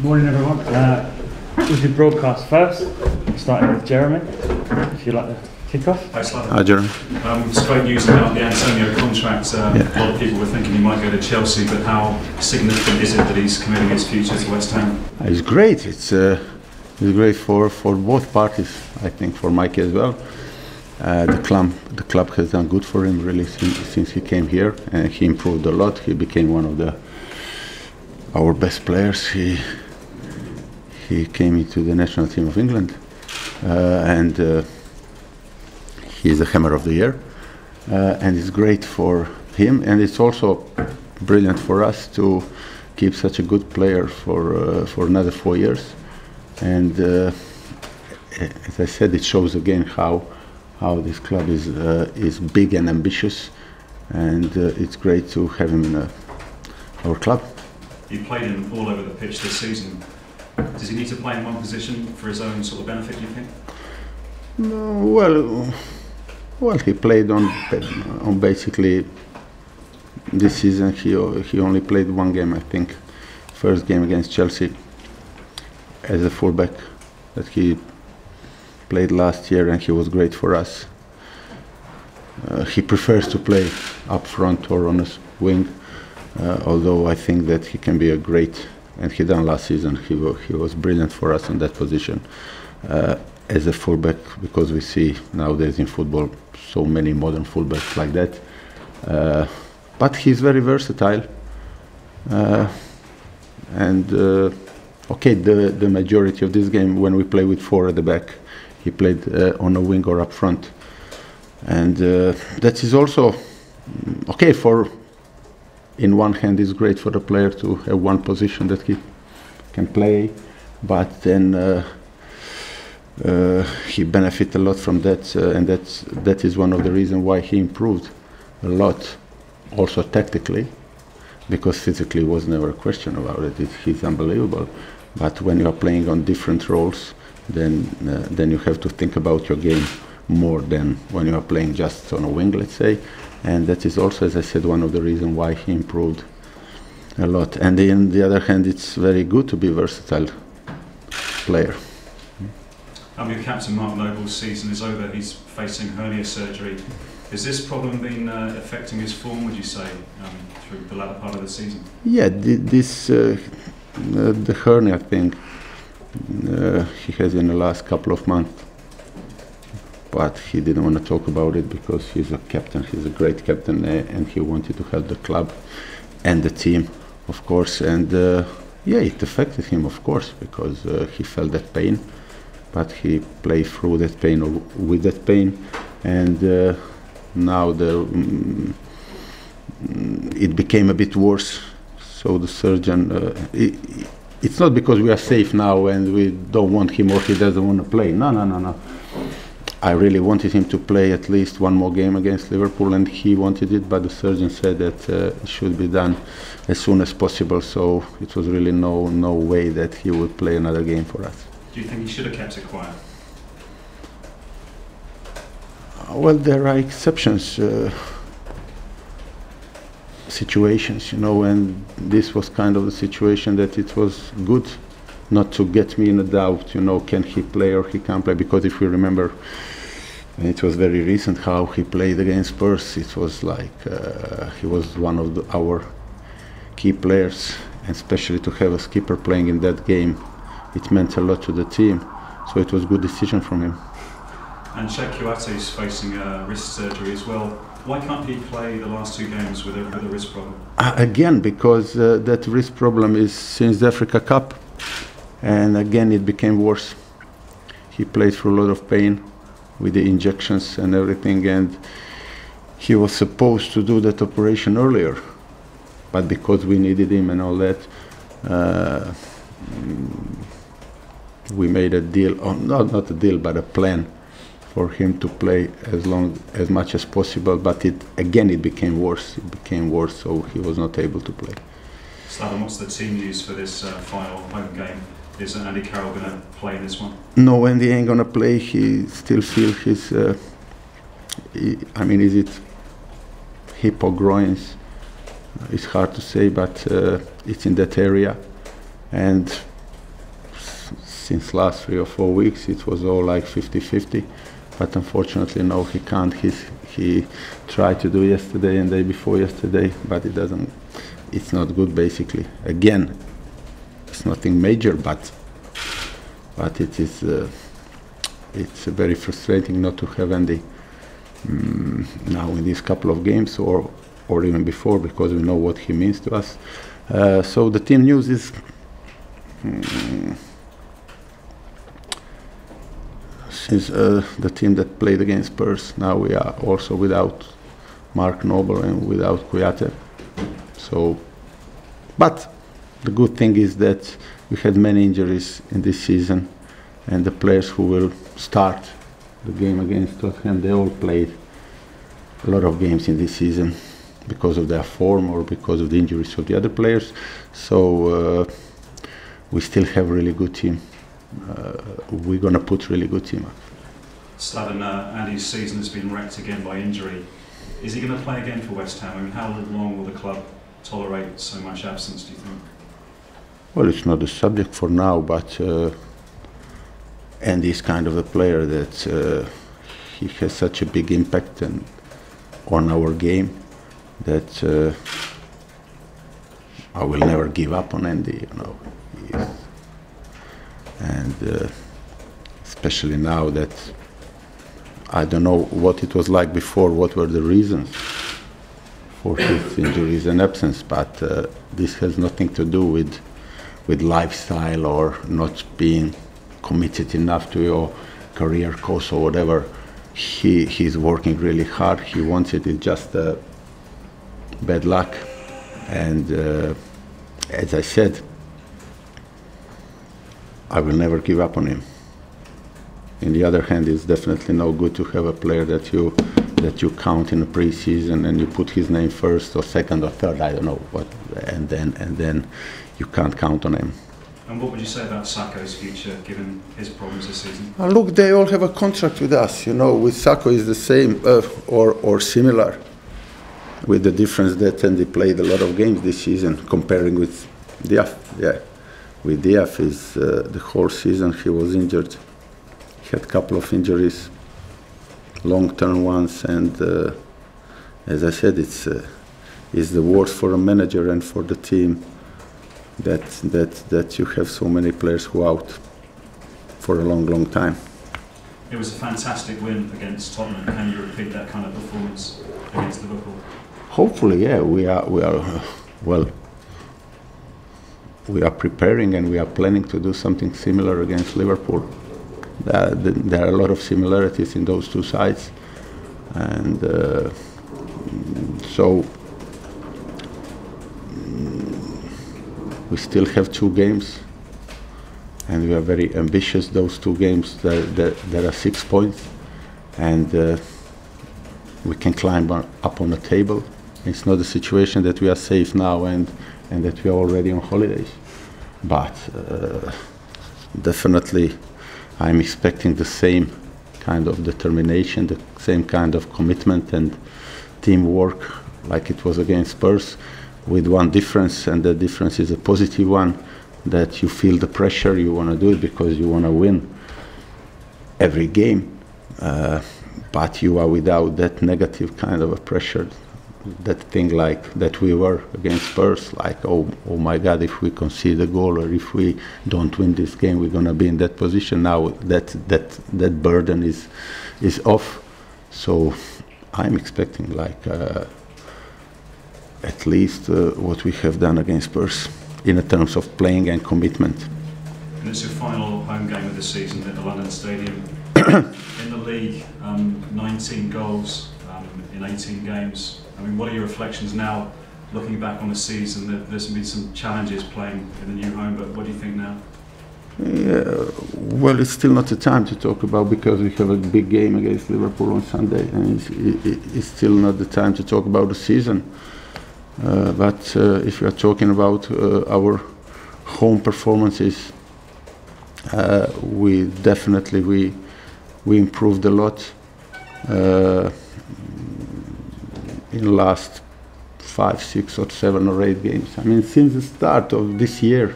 Morning everyone. We'll do broadcast first, starting with Jeremy. If you'd like to kick off. Hi, Slaven. Hi, Jeremy. It's great news about the Antonio contract. A lot of people were thinking he might go to Chelsea, but how significant is it that he's committing his future to West Ham? It's great. It's great for both parties. I think for Mikey as well. The club has done good for him really since he came here, and he improved a lot. He became one of our best players. He came into the national team of England, and he is the Hammer of the Year, and it's great for him, and it's also brilliant for us to keep such a good player for another 4 years. And as I said, it shows again how this club is big and ambitious, and it's great to have him in our club. You played him all over the pitch this season. Does he need to play in one position for his own sort of benefit, do you think? No, well, he played on basically this season. He only played one game, I think, first game against Chelsea as a fullback that he played last year, and he was great for us. He prefers to play up front or on a wing, although I think that he can be a great, and he done last season. He was brilliant for us in that position as a fullback, because we see nowadays in football so many modern fullbacks like that. But he's very versatile, and okay, the majority of this game when we play with 4 at the back, he played on a wing or up front, and that is also okay for. In one hand, it's great for the player to have one position that he can play, but then he benefits a lot from that, and that is one of the reasons why he improved a lot, also tactically, because physically was never a question about it. He's unbelievable, but when you are playing on different roles, then you have to think about your game more than when you are playing just on a wing, let's say. And that is also, as I said, one of the reasons why he improved a lot. And on the other hand, it's very good to be a versatile player. Your captain Mark Noble's season is over. He's facing hernia surgery. Has this problem been affecting his form, would you say, through the latter part of the season? Yeah, the hernia thing he has in the last couple of months. But he didn't want to talk about it because he's a captain. He's a great captain, and he wanted to help the club and the team, of course. And yeah, it affected him, of course, because he felt that pain. But he played through that pain or with that pain, and now it became a bit worse. So the surgeon, it's not because we are safe now and we don't want him or he doesn't want to play. No. I really wanted him to play at least one more game against Liverpool, and he wanted it, but the surgeon said that it should be done as soon as possible, so it was really no way that he would play another game for us. Do you think he should have kept it quiet? Well, there are exceptions, situations, and this was kind of the situation that it was good not to get me in a doubt, can he play or he can't play, because if we remember, it was very recent how he played against Spurs. It was like he was one of our key players, and especially to have a skipper playing in that game, it meant a lot to the team, so it was a good decision from him. And Sheikh Kouyaté is facing a wrist surgery as well. Why can't he play the last 2 games with a wrist problem? Again, because that wrist problem is since the Africa Cup. And again, it became worse. He played through a lot of pain with the injections and everything, and he was supposed to do that operation earlier, but because we needed him and all that, we made a deal, not a deal, but a plan for him to play as much as possible. But it became worse. It became worse, so he was not able to play. Slaven, what's the team news for this final home game? Is Andy Carroll going to play in this one? No, Andy ain't going to play. He still feels his, is it hip or groins? It's hard to say, but it's in that area. And since last 3 or 4 weeks. It was all like 50-50, but unfortunately, no, he can't. He tried to do yesterday and day before yesterday, but it doesn't. It's not good, basically. Again, it's nothing major, but it is. It's very frustrating not to have Andy now in these couple of games, or even before, because we know what he means to us. So the team news is. Since the team that played against Spurs, now we are also without Mark Noble and without Kouyaté. So, but the good thing is that we had many injuries in this season, and the players who will start the game against Tottenham, they all played a lot of games in this season because of their form or because of the injuries of the other players. So we still have a really good team. We're going to put really good team up. Slaven, Andy's season has been wrecked again by injury. Is he going to play again for West Ham? I mean, how long will the club tolerate so much absence, do you think? Well, it's not the subject for now, but Andy is kind of a player that he has such a big impact on our game that I will never give up on Andy, you know. And especially now that I don't know what it was like before, what were the reasons for his injuries and absence, but this has nothing to do with lifestyle or not being committed enough to your career course or whatever. He's working really hard. He wants it. It's just bad luck. And as I said, I will never give up on him. On the other hand, it's definitely no good to have a player that you count in a pre-season and you put his name first or second or third, I don't know what, and then you can't count on him. And what would you say about Sakho's future, given his problems this season? Look, they all have a contract with us. You know, with Sakho is the same or similar, with the difference that Andy played a lot of games this season, comparing with Diaf. Yeah. With Diaf, is the whole season he was injured. He had a couple of injuries, long-term ones, and as I said, it's the worst for a manager and for the team that you have so many players who are out for a long time. It was a fantastic win against Tottenham. Can you repeat that kind of performance against Liverpool? Hopefully, yeah. We are well. We are preparing and we are planning to do something similar against Liverpool. There are a lot of similarities in those two sides, and so we still have 2 games, and we are very ambitious. Those 2 games, there are 6 points, and we can climb up on the table. It's not a situation that we are safe now and that we are already on holidays. But definitely I'm expecting the same kind of determination, the same kind of commitment and teamwork like it was against Spurs, with one difference, and the difference is a positive one, that you feel the pressure, you want to do it because you want to win every game, but you are without that negative kind of a pressure, that thing like that we were against Spurs, like oh my God, if we concede a goal or if we don't win this game, we're gonna be in that position. Now that burden is off, so I'm expecting like at least what we have done against Spurs in terms of playing and commitment. And it's your final home game of the season at the London Stadium. In the league, 19 goals in 18 games. I mean, what are your reflections now, looking back on the season? There's been some challenges playing in the new home, but what do you think now? Well, it's still not the time to talk about, because we have a big game against Liverpool on Sunday, and it's still not the time to talk about the season. But if we are talking about our home performances, we definitely improved a lot in the last 5, 6 or 7 or 8 games. I mean, since the start of this year,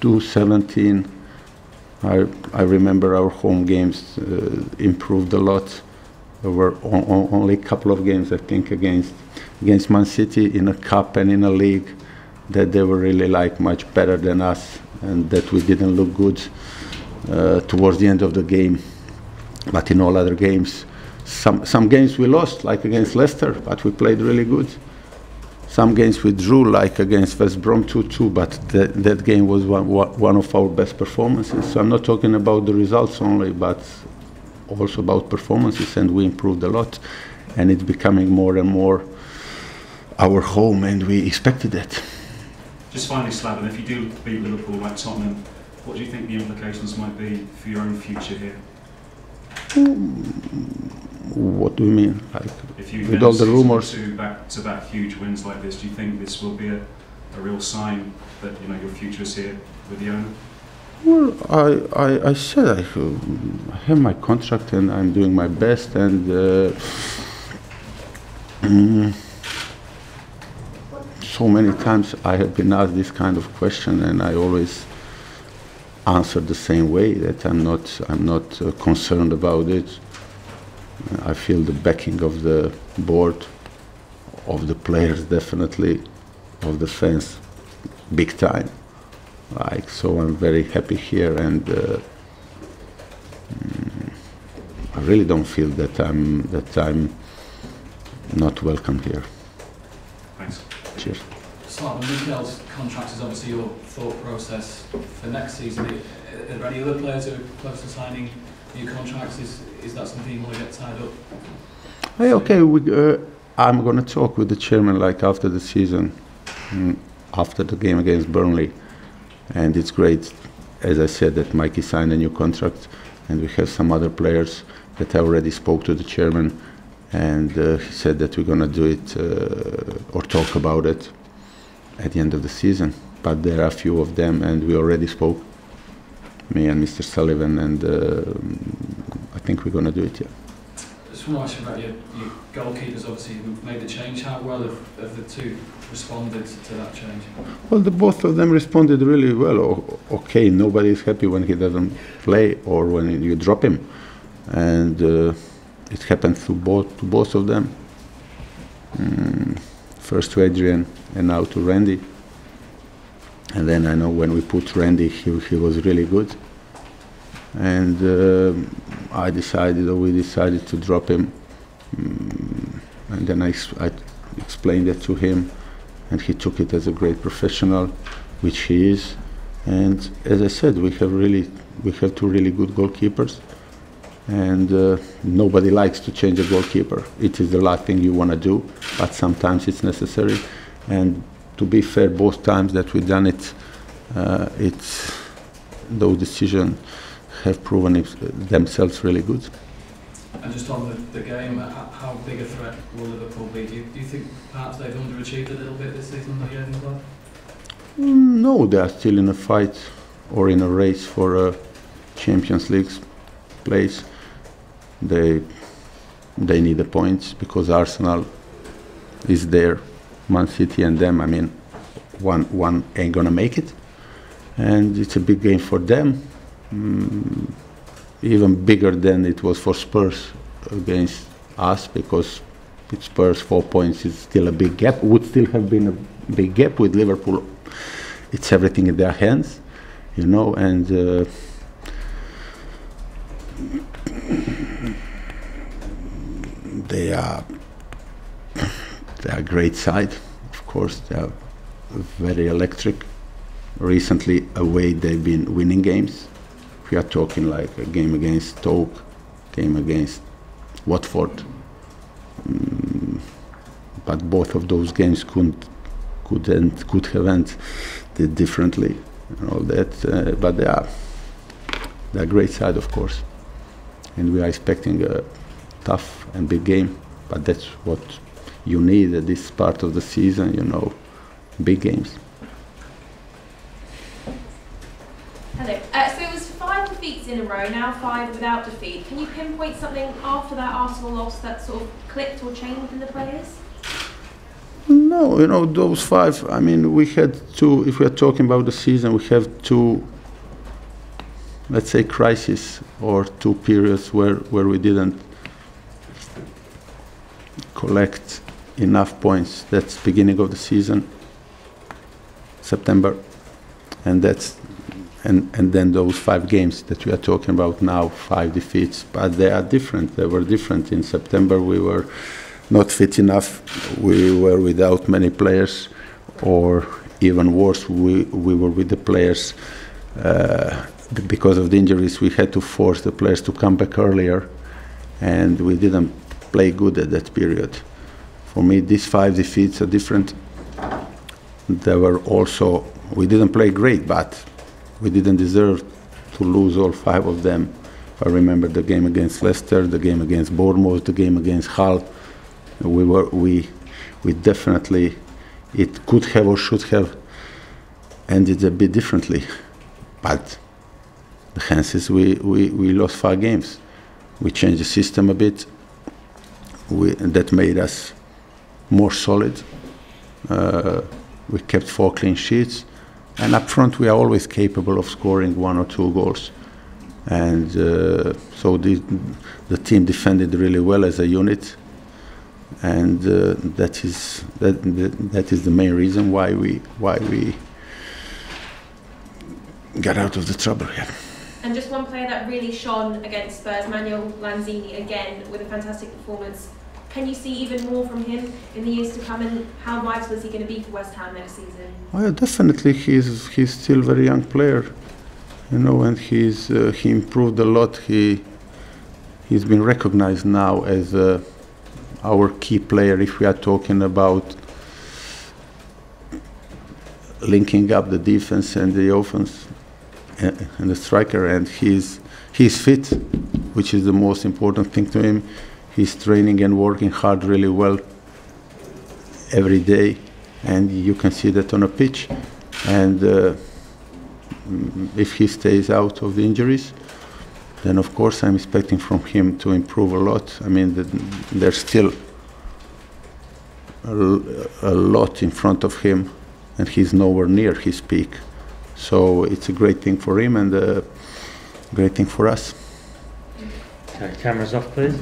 2017, I remember our home games improved a lot. There were only a couple of games, I think, against Man City in a cup and in a league that they were really like much better than us, and that we didn't look good towards the end of the game. But in all other games, some games we lost, like against Leicester, but we played really good. Some games we drew, like against West Brom 2-2, but that game was one of our best performances. So I'm not talking about the results only, but also about performances, and we improved a lot, and it's becoming more and more our home, and we expected that. Just finally, Slaven, if you do beat Liverpool like Tottenham, what do you think the implications might be for your own future here? What do you mean? Like, if you with all the rumours, to back huge wins like this, do you think this will be a real sign that your future is here with the owner? Well, I said I have my contract and I'm doing my best, and so many times I have been asked this kind of question, and I always answer the same way, that I'm not concerned about it. I feel the backing of the board, of the players definitely, of the fans, big time. Like, so I'm very happy here, and I really don't feel that I'm not welcome here. Thanks. Cheers. Slaven, Mikel's contract is obviously your thought process for next season. Are there any other players who are close to signing new contracts? Is that something you want to get tied up? Hey, okay, I'm going to talk with the chairman like after the season, after the game against Burnley. And it's great, as I said, that Mikey signed a new contract, and we have some other players that I already spoke to the chairman, and he said that we're going to do it or talk about it at the end of the season. But there are a few of them, and we already spoke, me and Mr. Sullivan, and I think we're going to do it, yeah. Just want to ask you about your goalkeepers. Obviously, you've made the change. How well have the two responded to that change? Well, both of them responded really well. Okay, nobody is happy when he doesn't play or when you drop him, and it happened to both of them. First to Adrian and now to Randy. And then I know when we put Randy, he was really good. And we decided to drop him. And then I explained it to him, and he took it as a great professional, which he is. And as I said, we have two really good goalkeepers, and nobody likes to change a goalkeeper. It is the last thing you want to do, but sometimes it's necessary. And to be fair, both times that we've done it, those decisions have proven themselves really good. And just on the game, how big a threat will Liverpool be? Do you think perhaps they've underachieved a little bit this season, the Jurgen Klopp? No, they are still in a fight or in a race for a Champions League place. They need the points because Arsenal is there, Man City and them. I mean, one ain't gonna make it, and it's a big game for them. Even bigger than it was for Spurs against us, because with Spurs 4 points is still a big gap. Would still have been a big gap. With Liverpool, it's everything in their hands, and they are a great side. Of course, they are very electric. Recently, away they've been winning games. We are talking like a game against Stoke, game against Watford, but both of those games could have ended differently and all that. But they're a great side, of course, and we are expecting a tough and big game. But that's what you need at this part of the season, big games. Hello. So it was 5 defeats in a row, now 5 without defeat. Can you pinpoint something after that Arsenal loss that sort of clicked or changed in the players? No, those 5, I mean, we had 2, if we are talking about the season, we have 2 let's say, crisis or 2 periods where we didn't collect enough points. That's beginning of the season, September, and then those 5 games that we are talking about now, 5 defeats, but they are different. They were different. In September we were not fit enough, we were without many players, or even worse, we were with the players because of the injuries. We had to force the players to come back earlier, and we didn't play good at that period. For me, these 5 defeats are different. They were also, we didn't play great, but we didn't deserve to lose all 5 of them. I remember the game against Leicester, the game against Bournemouth, the game against Hull. We definitely, it could have or should have ended a bit differently. But the hence is we lost 5 games. We changed the system a bit. That made us more solid. We kept 4 clean sheets. And up front, we are always capable of scoring 1 or 2 goals. And so the team defended really well as a unit. And that is the main reason why we got out of the trouble here. And just one player that really shone against Spurs, Manuel Lanzini, again with a fantastic performance. Can you see even more from him in the years to come, and how vital is he going to be for West Ham next season? Well, definitely, he's still a very young player, and he improved a lot. He's been recognized now as our key player if we are talking about linking up the defense and the offense and the striker, and he's fit, which is the most important thing to him. He's training and working hard really well every day, and you can see that on a pitch. And if he stays out of the injuries, then of course I'm expecting from him to improve a lot. I mean, there's still a lot in front of him, and he's nowhere near his peak. So it's a great thing for him and a great thing for us. Okay, cameras off, please.